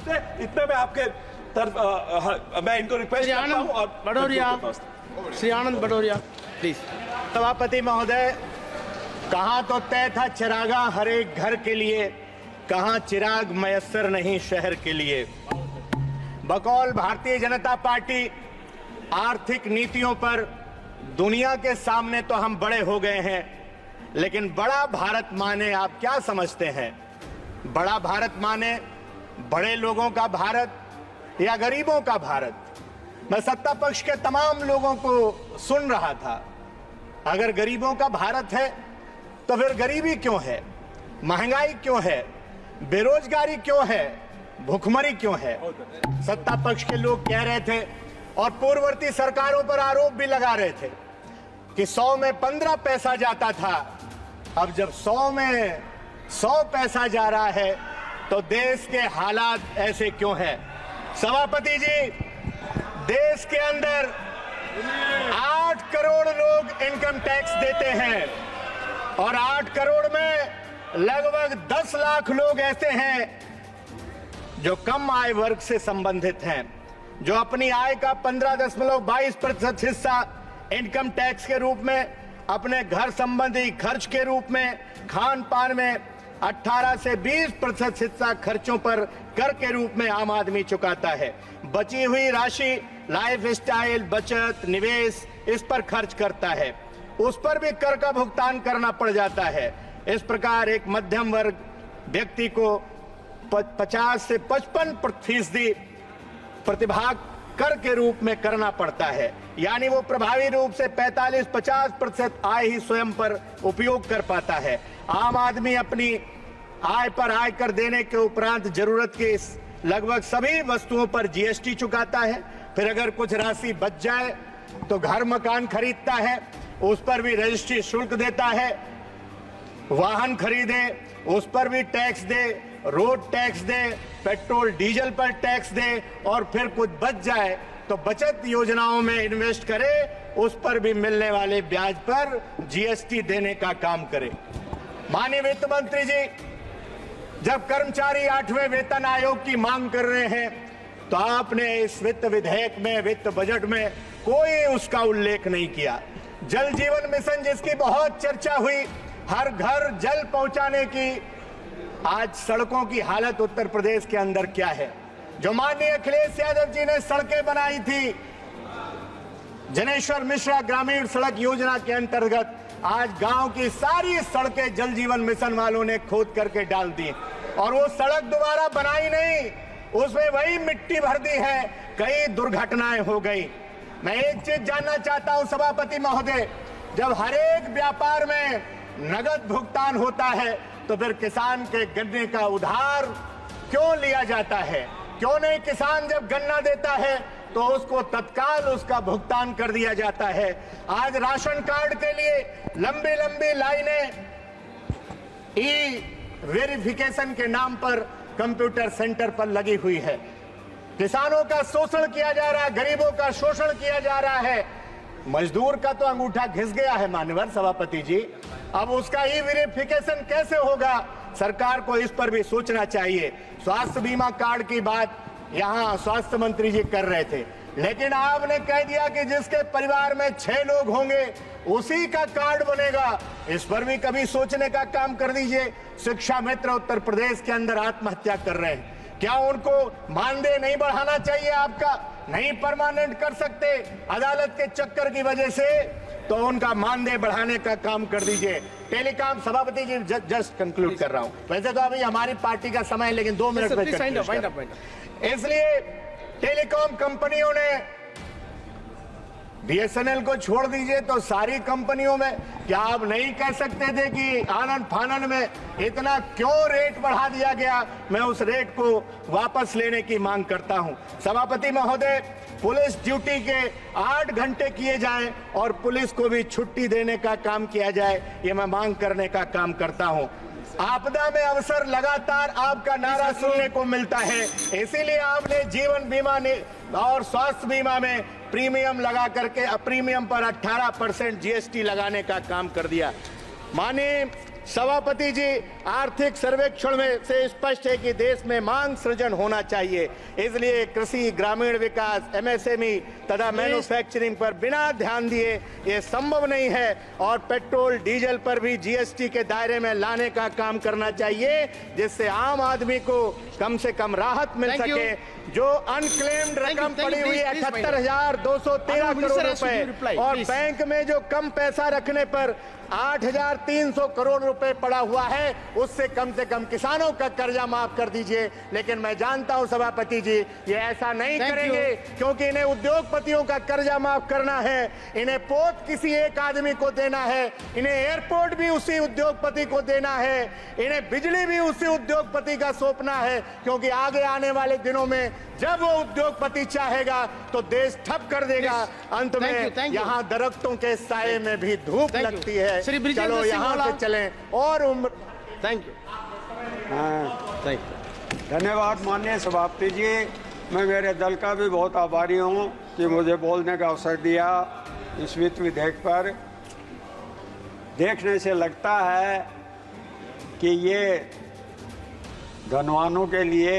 इतने में आपके तरफ मैं इनको रिक्वेस्ट करता हूं और भदौरिया, श्री आनंद भदौरिया प्लीज। सभापति महोदय, कहाँ तो तय था चिरागा हर एक घर के लिए, कहाँ चिराग मयस्सर नहीं शहर के लिए। बकौल भारतीय जनता पार्टी आर्थिक नीतियों पर दुनिया के सामने तो हम बड़े हो गए हैं, लेकिन बड़ा भारत माने आप क्या समझते हैं? बड़ा भारत माने बड़े लोगों का भारत या गरीबों का भारत? मैं सत्ता पक्ष के तमाम लोगों को सुन रहा था। अगर गरीबों का भारत है तो फिर गरीबी क्यों है, महंगाई क्यों है, बेरोजगारी क्यों है, भूखमरी क्यों है? सत्ता पक्ष के लोग कह रहे थे और पूर्ववर्ती सरकारों पर आरोप भी लगा रहे थे कि 100 में 15 पैसा जाता था। अब जब 100 में 100 पैसा जा रहा है तो देश के हालात ऐसे क्यों हैं? सभापति जी, देश के अंदर 8 करोड़ लोग इनकम टैक्स देते हैं और 8 करोड़ में लगभग 10 लाख लोग ऐसे हैं जो कम आय वर्ग से संबंधित हैं, जो अपनी आय का 15.22% हिस्सा इनकम टैक्स के रूप में, अपने घर संबंधी खर्च के रूप में, खान पान में 18 से 20% हिस्सा खर्चों पर कर के रूप में आम आदमी चुकाता है। बची हुई राशि लाइफ स्टाइल, बचत, निवेश, इस पर खर्च करता है, उस पर भी कर का भुगतान करना पड़ जाता है। इस प्रकार एक मध्यम वर्ग व्यक्ति को 50 से 55% प्रतिभाग कर के रूप में करना पड़ता है, यानी वो प्रभावी रूप से 45-50% आय ही स्वयं पर उपयोग कर पाता है। आम आदमी अपनी आय पर आयकर देने के उपरांत जरूरत की लगभग सभी वस्तुओं पर जीएसटी चुकाता है। फिर अगर कुछ राशि बच जाए तो घर मकान खरीदता है, उस पर भी रजिस्ट्री शुल्क देता है। वाहन खरीदे उस पर भी टैक्स दे, रोड टैक्स दे, पेट्रोल डीजल पर टैक्स दे, और फिर कुछ बच जाए तो बचत योजनाओं में इन्वेस्ट करे, उस पर भी मिलने वाले ब्याज पर जीएसटी देने का काम करे। माननीय वित्त मंत्री जी, जब कर्मचारी 8वें वेतन आयोग की मांग कर रहे हैं तो आपने इस वित्त विधेयक में, वित्त बजट में कोई उसका उल्लेख नहीं किया। जल जीवन मिशन जिसकी बहुत चर्चा हुई, हर घर जल पहुंचाने की, आज सड़कों की हालत उत्तर प्रदेश के अंदर क्या है? जो माननीय अखिलेश यादव जी ने सड़कें बनाई थी जनेश्वर मिश्रा ग्रामीण सड़क योजना के अंतर्गत, आज गांव की सारी सड़कें जल जीवन मिशन वालों ने खोद करके डाल दी और वो सड़क दोबारा बनाई नहीं, उसमें वही मिट्टी भर दी है। कई दुर्घटनाएं हो गई। मैं एक चीज जानना चाहता हूं सभापति महोदय, जब हर एक व्यापार में नगद भुगतान होता है तो फिर किसान के गन्ने का उधार क्यों लिया जाता है? क्यों नहीं किसान जब गन्ना देता है तो उसको तत्काल उसका भुगतान कर दिया जाता है? आज राशन कार्ड के लिए लंबी लंबी लाइनें ई वेरिफिकेशन के नाम पर कंप्यूटर सेंटर पर लगी हुई है। किसानों का शोषण किया जा रहा है, गरीबों का शोषण किया जा रहा है। मजदूर का तो अंगूठा घिस गया है माननीय सभापति जी, अब उसका ई वेरिफिकेशन कैसे होगा? सरकार को इस पर भी सोचना चाहिए। स्वास्थ्य बीमा कार्ड की बात यहाँ स्वास्थ्य मंत्री जी कर रहे थे, लेकिन आपने कह दिया कि जिसके परिवार में 6 लोग होंगे उसी का कार्ड बनेगा। इस पर भी कभी सोचने का काम कर दीजिए। शिक्षा मित्र उत्तर प्रदेश के अंदर आत्महत्या कर रहे हैं, क्या उनको मानदेय नहीं बढ़ाना चाहिए? आपका नहीं परमानेंट कर सकते अदालत के चक्कर की वजह से, तो उनका मानदेय बढ़ाने का काम कर दीजिए। टेलीकॉम सभापति जी, जस्ट कंक्लूड कर रहा हूं, वैसे तो अभी हमारी पार्टी का समय है लेकिन 2 मिनट में, इसलिए टेलीकॉम कंपनियों ने बीएसएनएल को छोड़ दीजिए तो सारी कंपनियों में क्या आप नहीं कह सकते थे कि आनंद फानन में इतना क्यों रेट बढ़ा दिया गया? मैं उस रेट को वापस लेने की मांग करता हूं। सभापति महोदय, पुलिस ड्यूटी के 8 घंटे किए जाएं और पुलिस को भी छुट्टी देने का काम किया जाए, ये मैं मांग करने का काम करता हूं। आपदा में अवसर लगातार आपका नारा सुनने को मिलता है, इसीलिए आपने जीवन बीमा और स्वास्थ्य बीमा में प्रीमियम लगा करके प्रीमियम पर 18% जीएसटी लगाने का काम कर दिया। माननीय सभापति जी, आर्थिक सर्वेक्षण में से स्पष्ट है कि देश में मांग सृजन होना चाहिए, इसलिए कृषि, ग्रामीण विकास, एमएसएमई तथा मैन्युफैक्चरिंग पर बिना ध्यान दिए ये संभव नहीं है। और पेट्रोल डीजल पर भी जीएसटी के दायरे में लाने का काम करना चाहिए, जिससे आम आदमी को कम से कम राहत मिल Thank you. सके। जो अनक्लेम्ड रकम Thank you, पड़ी हुई है please, 78,213 Honorable crore Minister has to रुपए, reply, और please. बैंक में जो कम पैसा रखने पर 8,300 करोड़ रुपए पड़ा हुआ है, उससे कम से कम किसानों का कर्जा माफ कर दीजिए। लेकिन मैं जानता हूं सभापति जी, ये ऐसा नहीं Thank करेंगे, क्योंकि इन्हें उद्योगपतियों का कर्जा माफ करना है, इन्हें पोत किसी एक आदमी को देना है, इन्हें एयरपोर्ट भी उसी उद्योगपति को देना है, इन्हें बिजली भी उसी उद्योगपति का सौंपना है, क्योंकि आगे आने वाले दिनों में जब वो उद्योगपति चाहेगा तो देश ठप कर देगा। अंत में Thank you. यहाँ दरख्तों के साये में भी धूप Thank you. लगती है। श्री ब्रिजेंद्र चलो सिंह यहाँ वाला। से चलें और उम्र। थैंक यू, हाँ, थैंक यू। धन्यवाद माननीय सभापति जी। मैं मेरे दल का भी बहुत आभारी हूँ कि मुझे बोलने का अवसर दिया। इस वित्त विधेयक पर देखने से लगता है कि ये धनवानों के लिए